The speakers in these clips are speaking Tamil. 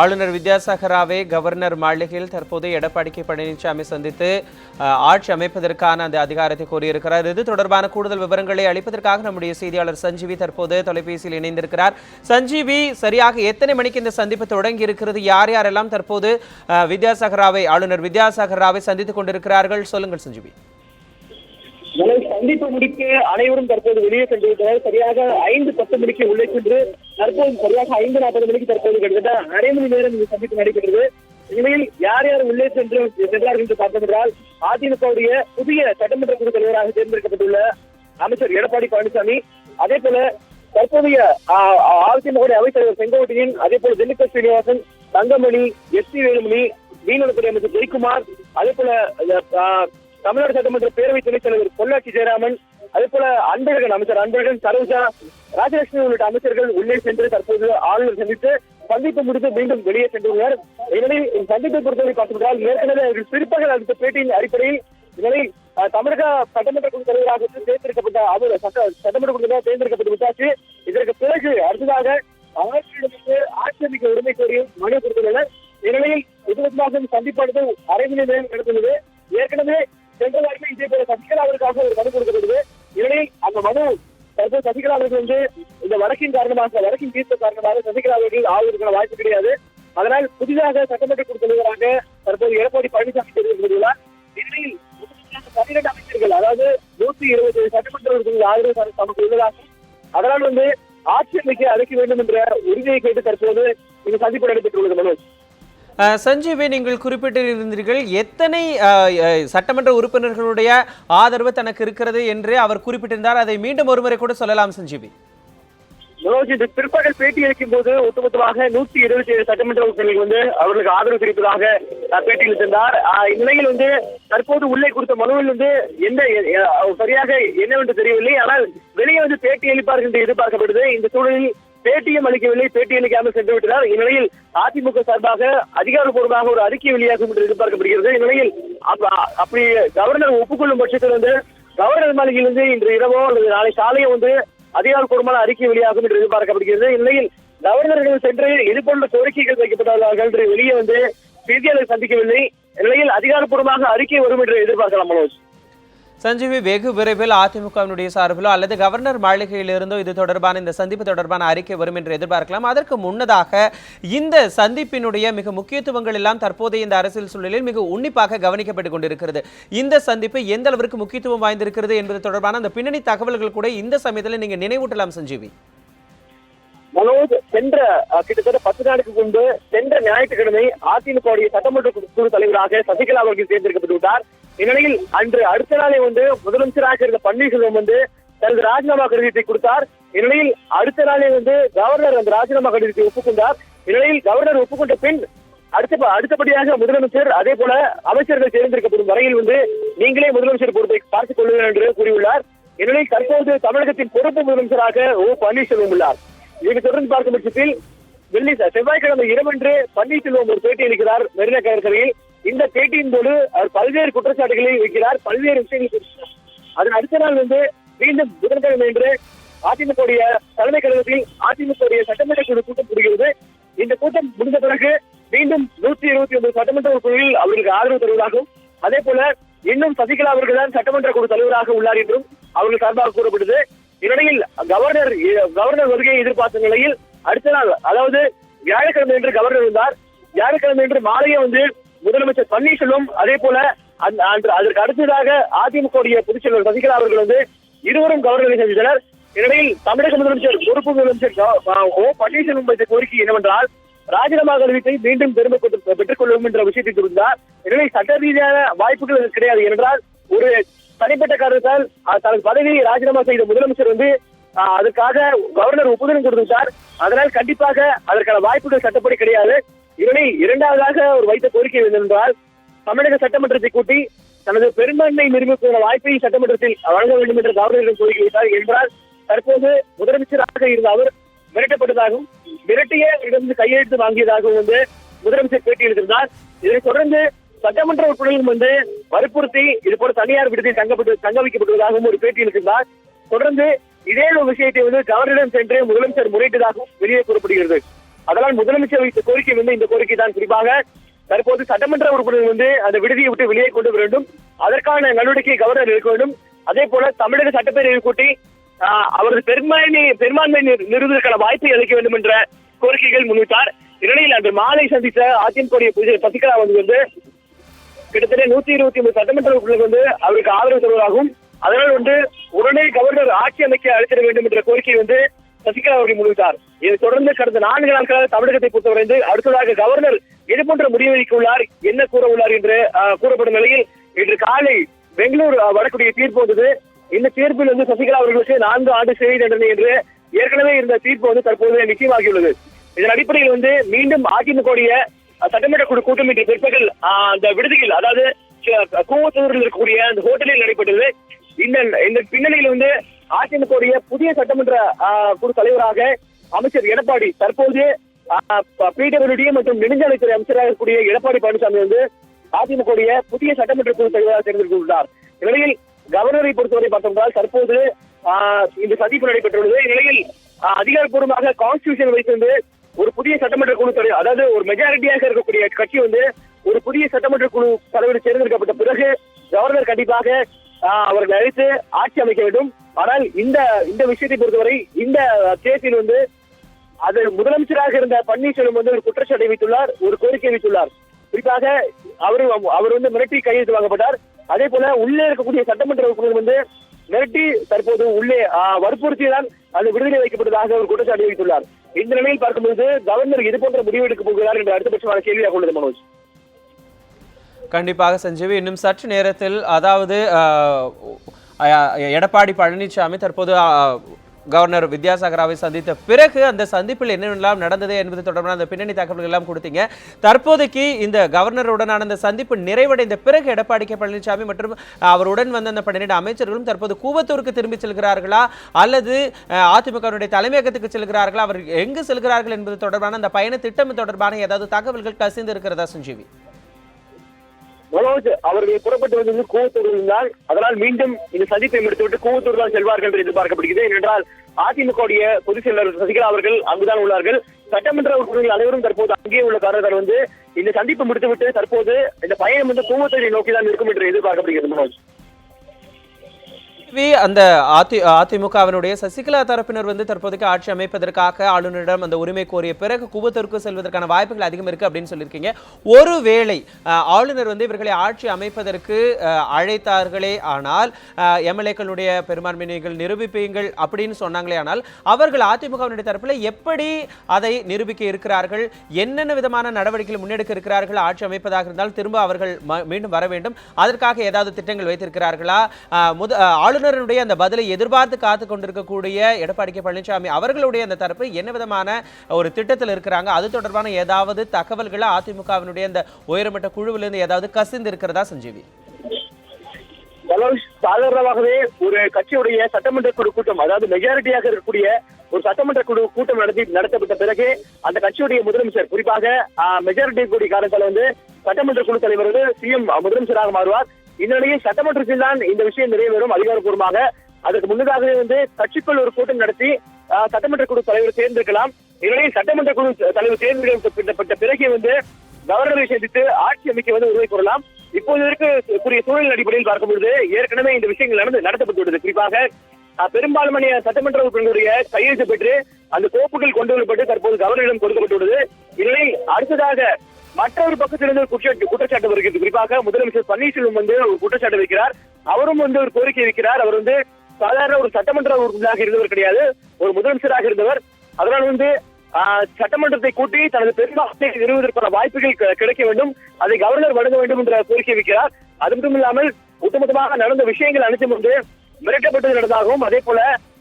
ஆளுநர் வித்யாசாகர் ராவை கவர்னர் மாளிகையில் தற்போது எடப்பாடி கே பழனிசாமி சந்தித்து ஆட்சி அமைப்பதற்கான அந்த அதிகாரத்தை கோரியிருக்கிறார். இது தொடர்பான கூடுதல் விவரங்களை அளிப்பதற்காக நம்முடைய செய்தியாளர் சஞ்சீவி தற்போது தொலைபேசியில் இணைந்திருக்கிறார். சஞ்சீவி, சரியாக எத்தனை மணிக்கு இந்த சந்திப்பு தொடங்கி இருக்கிறது? யார் யாரெல்லாம் தற்போது ஆளுநர் வித்யாசாகர் ராவை சந்தித்துக் கொண்டிருக்கிறார்கள்? சொல்லுங்கள் சஞ்சீவி. சந்திப்பு முடிக்க அனைவரும் தற்போது வெளியே சென்றிருக்கிறார். சரியாக 5:10 மணிக்கு உள்ளே சென்று தற்போது சரியாக 5:40 மணிக்கு தற்போது கிட்டத்தட்ட அரை மணி நேரம் இந்த சந்திப்பு நடைபெற்றது. இந்நிலையில் யார் யார் உள்ளே சென்றார்கள் என்று பார்த்தோம் என்றால், அதிமுகவுடைய புதிய சட்டமன்ற குழு தலைவராக தேர்ந்தெடுக்கப்பட்டுள்ள அமைச்சர் எடப்பாடி பழனிசாமி, அதே போல தற்போதைய அதிமுக அவைத்தலைவர் செங்கோட்டையன், அதே போல திண்டுக்கல் சீனிவாசன், தங்கமணி, எஸ் டி வேலுமணி, மீனவத்துறை அமைச்சர் ஜெயக்குமார், அதே போல தமிழ்நாடு சட்டமன்ற பேரவைத் துணைத் தலைவர் பொள்ளாச்சி ஜெயராமன், அதே போல அமைச்சர் அன்பழகன், சரோஜா, ராஜலட்சுமி உள்ளிட்ட அமைச்சர்கள் உள்ளே சென்று தற்போது ஆளுநர் சந்தித்து சந்திப்பு முடித்து மீண்டும் வெளியே சென்றுள்ளனர். இதனை சந்திப்பை பொறுத்தவரை பார்த்துவிட்டால், ஏற்கனவே பிற்பகல் அளித்த பேட்டியின் அடிப்படையில் இதனை தமிழக சட்டமன்ற குழு தலைவராக தேர்ந்தெடுக்கப்பட்ட அவர் சட்டமன்ற குழு தலைவராக தேர்ந்தெடுக்கப்பட்டு விட்டாச்சு. இதற்கு பிறகு அடுத்ததாக ஆட்சியிடமிருந்து ஆட்சி அமைக்க உரிமை கோரியும் மனு கொடுத்துள்ளனர். இந்நிலையில் இதுவரைக்கும் சந்திப்பானது அரை மணி நேரம் நடந்துள்ளது. ஏற்கனவே சென்ற வாரத்தில் இதே போல சசிகலா அவருக்காக ஒரு மனு கொடுக்கப்பட்டது. இந்நிலையில் அந்த மனு தற்போது சசிகலா அவர்கள் இந்த வழக்கின் தீர்ப்பு காரணமாக சசிகலா அவர்கள் ஆவதற்கான வாய்ப்பு கிடையாது. அதனால் புதிதாக சட்டமன்ற குழு தலைவராக தற்போது எடப்பாடி பழனிசாமி தெரிவித்துள்ளார். இந்நிலையில் 12 அமைச்சர்கள், அதாவது 120 சட்டமன்ற உறுப்பினர்கள் ஆதரவு தமக்கு உள்ளதாகும். அதனால் ஆட்சி அமைக்க அழைக்க வேண்டும் என்ற உறுதியை கேட்டு தற்போது இந்த சந்திப்பு நடைபெற்றுள்ளது. மனோஜ், சஞ்சீவி, நீங்கள் குறிப்பிட்டிருந்தீர்கள் எத்தனை சட்டமன்ற உறுப்பினர்களுடைய ஆதரவு தனக்கு இருக்கிறது என்று அவர் குறிப்பிட்டிருந்தார். அதை மீண்டும் ஒருமுறை கூட சொல்லலாம் சஞ்சீவி. மனோஜ், இந்த பிற்பகல் பேட்டி அளிக்கும் போது ஒட்டுமொத்தமாக 127 சட்டமன்ற உறுப்பினர்கள் அவர்களுக்கு ஆதரவு தெரிவிப்பதாக பேட்டியில் இருந்தார். இந்நிலையில் தற்போது உள்ளே கொடுத்த மனுவில் எந்த சரியாக என்னவென்று தெரியவில்லை. ஆனால் வெளியே பேட்டி அளிப்பார்கள் என்று எதிர்பார்க்கப்படுது. இந்த சூழலில் பேட்டியும் அளிக்கவில்லை, பேட்டி அளிக்காமல் சென்று விட்டனர். இந்நிலையில் அதிமுக சார்பாக அதிகாரப்பூர்வமாக ஒரு அறிக்கை வெளியாகும் என்று எதிர்பார்க்கப்படுகிறது. இந்நிலையில் அப்படி கவர்னர் ஒப்புக்கொள்ளும் பட்சத்தில் கவர்னர் மாளிகையில் இன்று இரவோ அல்லது நாளை காலையோ அதிகாரப்பூர்வமான அறிக்கை வெளியாகும் என்று எதிர்பார்க்கப்படுகிறது. இந்நிலையில் கவர்னர்கள் சென்று இதுபோன்ற கோரிக்கைகள் வைக்கப்பட்டார்கள் என்று வெளியே செய்தியாளர் சந்திக்கவில்லை. இந்நிலையில் அதிகாரப்பூர்வமாக அறிக்கை வரும் என்று எதிர்பார்க்கலாம். மனோஜ், சஞ்சீவி, வெகு விரைவில் அதிமுகவினுடைய சார்பிலோ அல்லது கவர்னர் மாளிகையிலிருந்தோ இது தொடர்பான இந்த சந்திப்பு தொடர்பான அறிக்கை வரும் என்று எதிர்பார்க்கலாம். அதற்கு முன்னதாக இந்த சந்திப்பினுடைய மிக முக்கியத்துவங்கள் எல்லாம் தற்போதைய இந்த அரசியல் சூழலில் மிக உன்னிப்பாக கவனிக்கப்பட்டுக் கொண்டிருக்கிறது. இந்த சந்திப்பு எந்த அளவிற்கு முக்கியத்துவம் வாய்ந்திருக்கிறது என்பது தொடர்பான அந்த பின்னணி தகவல்கள் கூட இந்த சமயத்தில் நீங்க நினைவூட்டலாம் சஞ்சீவி. மனோஜ், சென்ற கிட்டத்தட்ட 10 நாளுக்கு முன்பு சென்ற ஞாயிற்றுக்கிழமை அதிமுக சட்டமன்ற குழு தலைவராக சசிகலா அவர்கள் தேர்ந்தெடுக்கப்பட்டு விட்டார். இந்நிலையில் அன்று அடுத்த நாளே முதலமைச்சராக இருந்த பன்னீர்செல்வம் தனது ராஜினாமா கடிதத்தை கொடுத்தார். இந்நிலையில் அடுத்த நாளே கவர்னர் அந்த ராஜினாமா கடிதத்தை ஒப்புக்கொண்டார். இந்நிலையில் கவர்னர் ஒப்புக்கொண்ட பின் அடுத்தபடியாக முதலமைச்சர் அதே போல அமைச்சர்கள் தேர்ந்தெடுக்கப்படும் வரையில் நீங்களே முதலமைச்சர் பொறுப்பை பார்த்துக் கொள்ளுங்கள் என்று கூறியுள்ளார். இந்நிலையில் தற்போது தமிழகத்தின் பொறுப்பு முதலமைச்சராக பன்னீர்செல்வம் உள்ளார். இதை தொடர்ந்து பார்க்கும் பட்சத்தில் செவ்வாய்க்கிழமை இரவன்று பன்னீர்செல்வம் ஒரு பேட்டி அளிக்கிறார் மெரினா கடற்கரையில். இந்த பேட்டியின் போது அவர் பல்வேறு குற்றச்சாட்டுகளை வைக்கிறார், பல்வேறு விஷயங்கள். அதன் அடுத்த நாள் மீண்டும் புதன்கிழமை என்று அதிமுக தலைமை கழகத்தில் அதிமுக சட்டமன்ற குழு கூட்டம் கூடுகிறது. இந்த கூட்டம் முடிந்த பிறகு மீண்டும் 129 சட்டமன்ற குழுவில் அவர்களுக்கு ஆதரவு தருவதாகவும், அதே போல இன்னும் சசிகலா அவர்கள் தான் சட்டமன்ற குழு தலைவராக உள்ளார் என்றும் அவர்கள் சார்பாக கூறப்பட்டது. இந்நிலையில் கவர்னர் வருகையை எதிர்பார்த்த நிலையில் அடுத்த நாள், அதாவது வியாழக்கிழமை என்று கவர்னர் இருந்தார். வியாழக்கிழமை என்று மாலையே முதலமைச்சர் பன்னீர்செல்வம், அதே போல அதற்கு அடுத்ததாக அதிமுக பொதுச்செயலர் சசிகலா அவர்கள் இருவரும் கவர்னரை சந்தித்தனர். இந்நிலையில் தமிழக முதலமைச்சர் பொறுப்பு முதலமைச்சர் பன்னீர்செல்வம் வைத்த கோரிக்கை என்னவென்றால், ராஜினாமா கடிதத்தை மீண்டும் திரும்ப பெற்றுக் கொள்ளும் என்ற விஷயத்தை தெரிவித்தார். எனவே சட்ட ரீதியான வாய்ப்புகள் கிடையாது என்றால், ஒரு தனிப்பட்ட காரணத்தால் தனது பதவியை ராஜினாமா செய்த முதலமைச்சர் அதற்காக கவர்னர் ஒப்புதல் கொடுத்தார். அதனால் கண்டிப்பாக அதற்கான வாய்ப்புகள் சட்டப்படி கிடையாது. இதனை இரண்டாவதாக அவர் வைத்த கோரிக்கை என்னவென்றால், தமிழக சட்டமன்றத்தை கூட்டி தனது பெரும்பான்மை நிரூபிக்கிற வாய்ப்பை சட்டமன்றத்தில் வழங்க வேண்டும் என்று கவர்னரிடம் கோரிக்கை வைத்தார். என்றால் தற்போது முதலமைச்சராக இருந்த அவர் மிரட்டப்பட்டதாகவும் மிரட்டிய இடமிருந்து கையெழுத்து வாங்கியதாகவும் முதலமைச்சர் பேட்டி எழுதியிருந்தார். இதனைத் தொடர்ந்து சட்டமன்ற உறுப்பினர்களும் வற்புறுத்தி இதுபோல தனியார் விடுதியில் தங்க வைக்கப்பட்டுள்ளதாகவும் ஒரு பேட்டி எழுதியிருந்தார். தொடர்ந்து இதே ஒரு விஷயத்தை கவர்னரிடம் சென்று முதலமைச்சர் முறையிட்டதாகவும் வெளியே கூறப்படுகிறது. அதனால் முதலமைச்சர் வைத்த கோரிக்கை வந்து இந்த கோரிக்கை தான். குறிப்பாக தற்போது சட்டமன்ற உறுப்பினர்கள் வந்து அந்த விடுதியை விட்டு வெளியே கொண்டு வர வேண்டும். அதற்கான நடவடிக்கை கவர்னர் எடுக்க வேண்டும். அதே போல தமிழக சட்டப்பேரவை கூட்டி அவரது பெரும்பான்மை நிறுவதற்கான வாய்ப்பை அளிக்க வேண்டும் என்ற கோரிக்கைகள் முன்வைத்தார். இந்நிலையில் அன்று மாலை சந்தித்த அதிமுக சசிகலா வந்து கிட்டத்தட்ட 123 சட்டமன்ற உறுப்பினர்கள் வந்து அவருக்கு ஆதரவு தருவதாகவும் அதனால் வந்து உடனே கவர்னர் ஆட்சி அமைக்க அளித்திட வேண்டும் என்ற கோரிக்கை வந்து சசிகலா அவர்கள் முன்வைத்தார். இதை தொடர்ந்து கடந்த 4 நாட்களாக தமிழகத்தை பொறுத்தவரை அடுத்ததாக கவர்னர் இது போன்ற முடிவெடுக்க உள்ளார், என்ன கூற உள்ளார் என்று கூறப்படும் நிலையில் இன்று காலை பெங்களூர் வரக்கூடிய தீர்ப்பு வந்தது. இந்த தீர்ப்பில் வந்து சசிகலா அவர்களுக்கு 4 ஆண்டு சிறை தண்டனை என்று ஏற்கனவே இருந்த தீர்ப்பு வந்து தற்போது நிச்சயமாகியுள்ளது. இதன் அடிப்படையில் வந்து மீண்டும் அதிமுக சட்டமன்ற குழு கூட்டம் இன்று பிற்பகல் அந்த விடுதியில், அதாவது கூவத்தூரில் இருக்கக்கூடிய அந்த ஹோட்டலில் நடைபெற்றது. இந்த பின்னணியில் வந்து அதிமுக புதிய சட்டமன்ற குழு தலைவராக அமைச்சர் எடப்பாடி, தற்போது பிடபிள்யூடி மற்றும் நெடுஞ்சாலைத்துறை அமைச்சராக இருக்கக்கூடிய எடப்பாடி பழனிசாமி வந்து அதிமுக புதிய சட்டமன்ற குழு தலைவராக தேர்ந்தெடுக்கப்பட்டார். இந்நிலையில் கவர்னரை பொறுத்தவரை பார்த்தோம்னால் தற்போது இந்த சந்திப்பு நடைபெற்றுள்ளது. இந்நிலையில் அதிகாரப்பூர்வமாக கான்ஸ்டிடியூஷன் வைத்திருந்து ஒரு புதிய சட்டமன்ற குழு தலைவர், அதாவது ஒரு மெஜாரிட்டியாக இருக்கக்கூடிய கட்சி வந்து ஒரு புதிய சட்டமன்ற குழு தலைவர் தேர்ந்தெடுக்கப்பட்ட பிறகு கவர்னர் கண்டிப்பாக அவர்கள் அழைத்து ஆட்சி அமைக்க வேண்டும். ஆனால் இந்த விஷயத்தை பொறுத்தவரை இந்த கேஸில் வந்து அது முதலமைச்சராக இருந்த பன்னீர்செல்வம் வந்து ஒரு குற்றச்சாட்டை வைத்துள்ளார், ஒரு கோரிக்கை வைத்துள்ளார். குறிப்பாக அவர் வந்து மிரட்டி கையெழுத்து வாங்கப்பட்டார். அதே போல உள்ளே இருக்கக்கூடிய சட்டமன்ற உறுப்பினர் வந்து மிரட்டி தற்போது உள்ளே வற்புறுத்திதான் அந்த விடுதலை வைக்கப்பட்டதாக ஒரு குற்றச்சாட்டை வைத்துள்ளார். இந்த நிலையில் பார்க்கும்போது கவர்னர் இது போன்ற முடிவு எடுக்க போகிறார் என்ற அடுத்தபட்சமான கேள்வியாக உள்ளது. மனோஜ், கண்டிப்பாக சஞ்சீவி, இன்னும் சற்று நேரத்தில் அதாவது எடப்பாடி பழனிசாமி தற்போது கவர்னர் வித்யாசாகராவை சந்தித்த பிறகு அந்த சந்திப்பில் என்னென்னலாம் நடந்தது என்பது தொடர்பான அந்த பின்னணி தகவல்கள் எல்லாம் கொடுத்தீங்க. தற்போதைக்கு இந்த கவர்னருடனான அந்த சந்திப்பு நிறைவடைந்த பிறகு எடப்பாடி கே பழனிசாமி மற்றும் அவருடன் வந்த அந்த 12 அமைச்சர்களும் தற்போது கூவத்தூருக்கு திரும்பி செல்கிறார்களா அல்லது அதிமுகவினுடைய தலைமையகத்துக்கு செல்கிறார்களா, அவர் எங்கு செல்கிறார்கள் என்பது தொடர்பான அந்த பயண திட்டம் தொடர்பான ஏதாவது தகவல்கள் கசிந்து இருக்கிறதா சஞ்சீவி? மனோஜ், அவர்கள் புறப்பட்டு வந்தது கூவத்தூர் இருந்தால் அதனால் மீண்டும் இந்த சந்திப்பை முடித்துவிட்டு கூவத்தூர் தான் செல்வார்கள் என்று எதிர்பார்க்கப்படுகிறது. ஏனென்றால் அதிமுக பொதுச் செயலாளர் சசிகலா அவர்கள் அங்குதான் உள்ளார்கள். சட்டமன்ற உறுப்பினர்கள் அனைவரும் தற்போது அங்கே உள்ள காரணத்தால் வந்து இந்த சந்திப்பு முடித்துவிட்டு தற்போது இந்த பயணம் வந்து கூவத்தூரை நோக்கிதான் இருக்கும் என்று எதிர்பார்க்கப்படுகிறது. மனோஜ், அந்த அதிமுகவினுடைய சசிகலா தரப்பினர் வந்து தற்போதைக்கு ஆட்சி அமைப்பதற்காக ஆளுநரிடம் அந்த உரிமை கோரிய பிறகு கூவத்தூருக்கு செல்வதற்கான வாய்ப்புகள் அதிகம் இருக்கு அப்படின்னு சொல்லியிருக்கீங்க. ஒருவேளை ஆளுநர் வந்து இவர்களை ஆட்சி அமைப்பதற்கு அழைத்தார்களே ஆனால் எம்எல்ஏக்களுடைய பெரும்பான்மை நீங்கள் நிரூபிப்பீங்கள் அப்படின்னு சொன்னாங்களே ஆனால் அவர்கள் அதிமுகவினுடைய தரப்பில் எப்படி அதை நிரூபிக்க இருக்கிறார்கள், என்னென்ன விதமான நடவடிக்கைகள் முன்னெடுக்க இருக்கிறார்கள்? ஆட்சி அமைப்பதாக இருந்தால் திரும்ப அவர்கள் மீண்டும் வர வேண்டும், அதற்காக ஏதாவது திட்டங்கள் வைத்திருக்கிறார்களா? ஆளுநருடைய அந்த பதிலை எதிர்பார்த்து காத்து கொண்டிருக்கக்கூடிய எடப்பாடி கே பழனிசாமி அவர்களுடைய அந்த தரப்பு என்ன விதமான ஒரு திட்டத்தில் இருக்கிறாங்க? அது தொடர்பான ஏதாவது தகவல்களை அதிமுகவினுடைய அந்த உயர்மட்ட குழுவிலிருந்து ஏதாவது கசிந்து இருக்கிறதா சஞ்சீவி? சாதாரணமாகவே ஒரு கட்சியுடைய சட்டமன்ற குழு கூட்டம், அதாவது மெஜாரிட்டியாக இருக்கக்கூடிய ஒரு சட்டமன்ற குழு கூட்டம் நடத்தப்பட்ட பிறகு அந்த கட்சியுடைய முதலமைச்சர், குறிப்பாக மெஜாரிட்டி கூடிய காரணத்தால் வந்து சட்டமன்ற குழு தலைவர் வந்து சிஎம் முதலமைச்சராக மாறுவார். இந்த நிலையில் சட்டமன்றத்தில் தான் இந்த விஷயம் நிறைவேறும் அதிகாரப்பூர்வமாக. அதற்கு முன்னதாகவே வந்து கட்சிக்குள் ஒரு கூட்டம் நடத்தி சட்டமன்ற குழு தலைவர் தேர்ந்தெடுக்கலாம். இந்நிலையில் சட்டமன்ற குழு தலைவர் தேர்ந்தெடுக்கப்பட்ட பிறகு வந்து கவர்னரை சந்தித்து ஆட்சி அமைக்க வந்து உரிமை கோரலாம். இப்போது இருக்கக்கூடிய சூழல் அடிப்படையில் பார்க்கும்போது ஏற்கனவே இந்த விஷயங்கள் நடத்தப்பட்டுள்ளது. குறிப்பாக பெரும்பான்மையான சட்டமன்ற உறுப்பினருடைய கையெழுத்து பெற்று அந்த கோப்புகள் கொண்டு வரப்பட்டு தற்போது கவர்னரிடம் கொடுக்கப்பட்டுள்ளது. இந்நிலையில் அடுத்ததாக மற்றொரு பக்கத்திலிருந்து குற்றச்சாட்டு வருகிறது. குறிப்பாக முதலமைச்சர் பன்னீர்செல்வம் வந்து ஒரு குற்றச்சாட்டு வைக்கிறார். அவரும் வந்து ஒரு கோரிக்கை வைக்கிறார். அவர் வந்து சாதாரண ஒரு சட்டமன்ற உறுப்பினராக இருந்தவர் கிடையாது, ஒரு முதலமைச்சராக இருந்தவர். அதனால் வந்து சட்டமன்றத்தை கூட்டி தனது பெரும்பான்மையை நிறுவுவதற்கான வாய்ப்புகள் கிடைக்க வேண்டும், அதை கவர்னர் வழங்க வேண்டும் என்ற கோரிக்கை வைக்கிறார். அது மட்டும் இல்லாமல் ஒட்டுமொத்தமாக நடந்த விஷயங்கள் அனைத்தும் வந்து மிரட்டப்பட்டது நடந்ததாகவும் அதே போல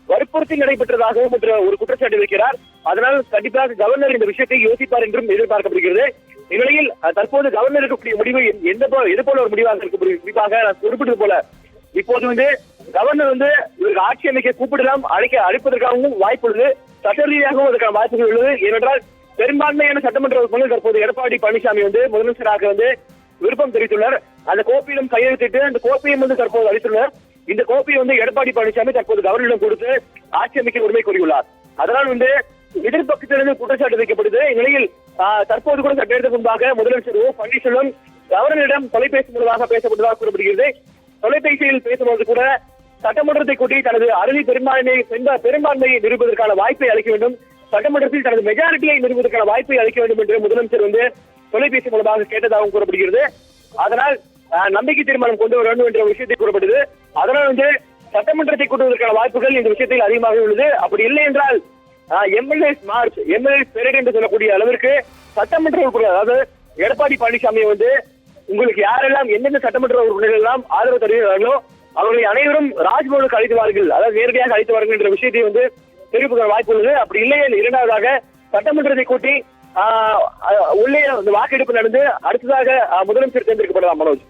வற்புறுத்தி நடைபெற்றதாகவும் என்ற ஒரு குற்றச்சாட்டு வைக்கிறார். அதனால் கண்டிப்பாக கவர்னர் இந்த விஷயத்தை யோசிப்பார் என்றும் எதிர்பார்க்கப்படுகிறது. இந்நிலையில் தற்போது கவர்னர் இருக்கக்கூடிய முடிவு எது போல ஒரு முடிவாக இருக்க, குறிப்பாக நான் குறிப்பிட்டது போல இப்போது வந்து கவர்னர் வந்து இவருக்கு ஆட்சி அமைக்க கூப்பிடலாம், அழைப்பதற்காகவும் வாய்ப்பு உள்ளது, சட்ட ரீதியாகவும் அதற்கான வாய்ப்புகள் உள்ளது. ஏனென்றால் பெரும்பான்மையான சட்டமன்ற உறுப்பினர்கள் தற்போது எடப்பாடி பழனிசாமி வந்து முதலமைச்சராக வந்து விருப்பம் தெரிவித்துள்ளார். அந்த கோப்பையிலும் கையெழுத்திட்டு அந்த கோப்பையும் வந்து தற்போது அளித்துள்ளார். இந்த கோப்பையை வந்து எடப்பாடி பழனிசாமி தற்போது கவர்னரிடம் கொடுத்து ஆட்சி அமைக்க உரிமை கோரியுள்ளார். அதனால் வந்து எதிர்ப்பக்கத்திலிருந்து குற்றச்சாட்டு வைக்கப்படுது. இந்நிலையில் தற்போது கூட சற்று நேரத்துக்கு முன்பாக முதலமைச்சர் ஓ பன்னீர்செல்வம் கவர்னரிடம் தொலைபேசி மூலமாக பேசப்பட்டதாக கூறப்படுகிறது. தொலைபேசியில் பேசும்போது கூட சட்டமன்றத்தை கூட்டி தனது அறுதி பெரும்பான்மையை நிரூபிப்பதற்கான வாய்ப்பை அளிக்க வேண்டும், சட்டமன்றத்தில் தனது மெஜாரிட்டியை நிரூபிப்பதற்கான வாய்ப்பை அளிக்க வேண்டும் என்று முதலமைச்சர் தொலைபேசி மூலமாக கேட்டதாகவும் கூறப்படுகிறது. அதனால் நம்பிக்கை தீர்மானம் கொண்டு வர வேண்டும் என்ற விஷயத்தை கூறப்பட்டது. அதனால் சட்டமன்றத்தை கூட்டுவதற்கான வாய்ப்புகள் இந்த விஷயத்தில் அதிகமாக உள்ளது. அப்படி இல்லை என்றால் எம்எல்ஏஸ் மார்ச், எம்எல்ஏஸ் பெரேட் என்று சொல்லக்கூடிய அளவிற்கு சட்டமன்ற உறுப்பினர், அதாவது எடப்பாடி பழனிசாமி உங்களுக்கு யாரெல்லாம் எந்தெந்த சட்டமன்ற உறுப்பினர்கள் எல்லாம் ஆதரவு தருகிறார்களோ அவர்களை அனைவரும் ராஜ்பவனுக்கு அழைத்து வாருங்கள், அதாவது நேரடியாக அழைத்து வாருங்கள் என்ற விஷயத்தை தெரிவிக்கிற வாய்ப்பு உள்ளது. அப்படி இல்லை இரண்டாவதாக சட்டமன்றத்தை கூட்டி உள்ளே வாக்கெடுப்பு நடந்து அடுத்ததாக முதலமைச்சர் தேர்ந்தெடுக்கப்படலாம். மனோஜ்,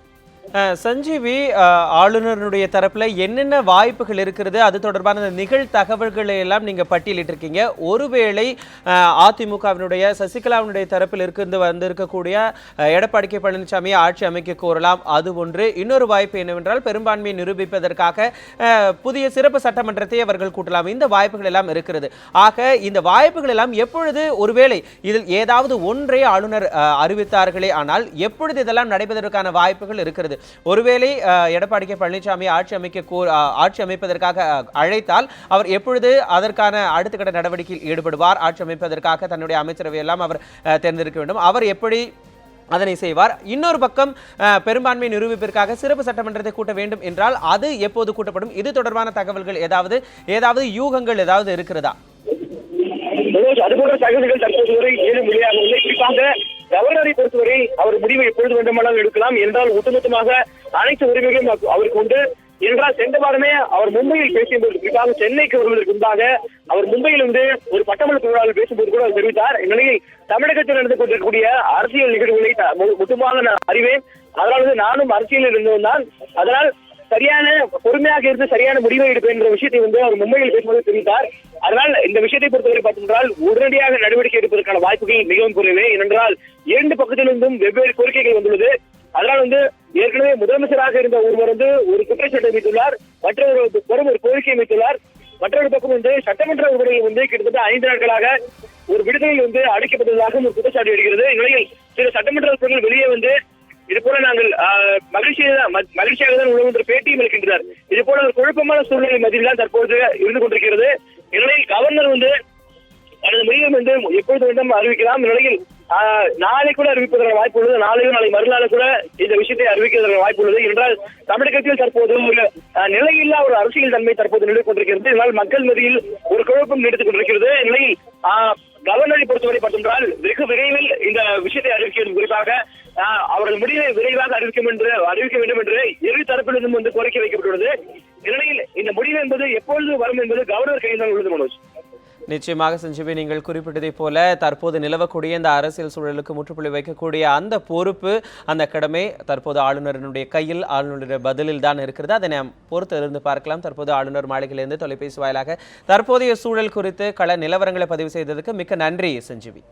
சஞ்சீவி, ஆளுநருடைய தரப்புல என்னென்ன வாய்ப்புகள் இருக்கிறது, அது தொடர்பான நிகழ் தகவல்களை எல்லாம் நீங்க பட்டியலிட்டிருக்கீங்க. ஒருவேளை அதிமுகவினுடைய சசிகலாவினுடைய தரப்பில் வந்திருக்கக்கூடிய எடப்பாடி கே பழனிசாமியை ஆட்சி அமைக்க கோரலாம், அது ஒன்று. இன்னொரு வாய்ப்பு என்னவென்றால் பெரும்பான்மையை நிரூபிப்பதற்காக புதிய சிறப்பு சட்டமன்றத்தை அவர்கள் கூட்டலாம். இந்த வாய்ப்புகள் எல்லாம் இருக்கிறது. ஆக இந்த வாய்ப்புகள் எல்லாம் எப்பொழுது, ஒருவேளை இதில் ஏதாவது ஒன்றை ஆளுநர் அறிவித்தார்களே ஆனால் எப்பொழுது இதெல்லாம் நடைபெறுவதற்கான வாய்ப்புகள் இருக்கிறது? ஒருவேளை எடப்பாடி கே பழனிசாமி ஆட்சி அமைப்பதற்காக அழைத்தால் அவர் எப்பொழுது அதற்கான அடுத்த கட்ட நடவடிக்கையில் ஈடுபடுவார்? ஆட்சி அமைப்பதற்காக தன்னுடைய அமைச்சரவை எல்லாம் அவர் தேர்ந்தெடுக்க வேண்டும். அவர் எப்படி அதனை செய்வார்? இன்னொரு பக்கம் பெரும்பான்மை நிரூபிப்பிற்காக சிறப்பு சட்டமன்றத்தை கூட்ட வேண்டும் என்றால் அது எப்போது கூட்டப்படும்? இது தொடர்பான தகவல்கள் ஏதாவது யூகங்கள் ஏதாவது இருக்கிறதா? அதுபோன்ற தகவல்கள் தற்போது வரை ஏதும் வெளியாகவில்லை. குறிப்பாக கவர்னரை பொறுத்தவரை அவர் முடிவை எப்பொழுது வேண்டுமானாலும் எடுக்கலாம் என்றால் ஒட்டுமொத்தமாக அனைத்து உரிமைகளும் அவருக்கு உண்டு என்றால் சென்ற வாரமே அவர் மும்பையில் பேசியபோது, குறிப்பாக சென்னைக்கு வருவதற்கு முன்பாக அவர் மும்பையில் ஒரு பட்டமன்ற விழாவில் பேசும்போது கூட அவர் தெரிவித்தார், இந்நிலையில் தமிழகத்தில் நடந்து கொண்டிருக்கக்கூடிய அரசியல் நிகழ்வுகளை மொத்தமாக நான் அறிவேன், அதனால நானும் அரசியலில் இருந்தவன் தான், அதனால் சரியான பொறுமையாக இருந்து சரியான முடிவை எடுப்பேன் என்ற விஷயத்தை அவர் மும்பையில் பேசும்போது தெரிவித்தார். அதனால் இந்த விஷயத்தை பொறுத்தவரை பார்த்தென்றால் உடனடியாக நடவடிக்கை எடுப்பதற்கான வாய்ப்புகள் மிகவும் குறைவே. ஏனென்றால் இரண்டு பக்கத்திலிருந்தும் வெவ்வேறு கோரிக்கைகள் வந்துள்ளது. அதனால் ஏற்கனவே முதலமைச்சராக இருந்த ஒருவர் ஒரு குற்றச்சாட்டை வைத்துள்ளார், மற்றொரு ஒரு கோரிக்கையை வைத்துள்ளார். மற்றொரு பக்கம் சட்டமன்ற உறுப்பினர்கள் கிட்டத்தட்ட 5 நாட்களாக ஒரு விடுதலை அடைக்கப்பட்டதாக ஒரு குற்றச்சாட்டு எடுக்கிறது. இந்நிலையில் சில சட்டமன்ற உறுப்பினர்கள் வெளியே இது போல நாங்கள் மகிழ்ச்சியாக தான் உணவு என்று பேட்டியும் அளிக்கின்றனர். இது போல ஒரு குழப்பமான சூழ்நிலை மத்தியில் தான் தற்போது இருந்து கொண்டிருக்கிறது. இந்நிலையில் கவர்னர் தனது முடிவை எப்பொழுது வேண்டும் அறிவிக்கலாம். இந்நிலையில் நாளை கூட அறிவிப்பதற்கான வாய்ப்பு உள்ளது. நாளை மறுநாள் கூட இந்த விஷயத்தை அறிவிப்பதற்கான வாய்ப்பு உள்ளது. என்றால் தமிழகத்தில் தற்போது ஒரு நிலையில்லா ஒரு அரசியல் தன்மை தற்போது நிலை கொண்டிருக்கிறது. இதனால் மக்கள் மத்தியில் ஒரு குழப்பம் நீடித்துக் கொண்டிருக்கிறது. இந்நிலையில் கவர்னரை பொறுத்தவரை பார்த்தென்றால் வெகு விரைவில் இந்த விஷயத்தை அறிவிக்க வேண்டும். குறிப்பாக அவர்கள் முடிவை விரைவாக அறிவிக்க வேண்டும் என்று இரு தரப்பிலிருந்தும் கோரிக்கை வைக்கப்பட்டுள்ளது. இந்நிலையில் இந்த முடிவு என்பது எப்பொழுது வரும் என்பது கவர்னர் கையில் தான் உள்ளது. மனோஜ், நிச்சயமாக சஞ்சீவி, நீங்கள் குறிப்பிட்டதை போல தற்போது நிலவக்கூடிய இந்த அரசியல் சூழலுக்கு முற்றுப்புள்ளி வைக்கக்கூடிய அந்த பொறுப்பு, அந்த கடமை தற்போது ஆளுநரினுடைய கையில், ஆளுநருடைய பதிலில் தான் இருக்கிறது. அதை நாம் பொறுத்திருந்து பார்க்கலாம். தற்போது ஆளுநர் மாளிகையிலிருந்து தொலைபேசி வாயிலாக தற்போதைய சூழல் குறித்து கள நிலவரங்களை பதிவு செய்ததற்கு மிக்க நன்றி சஞ்சீவி.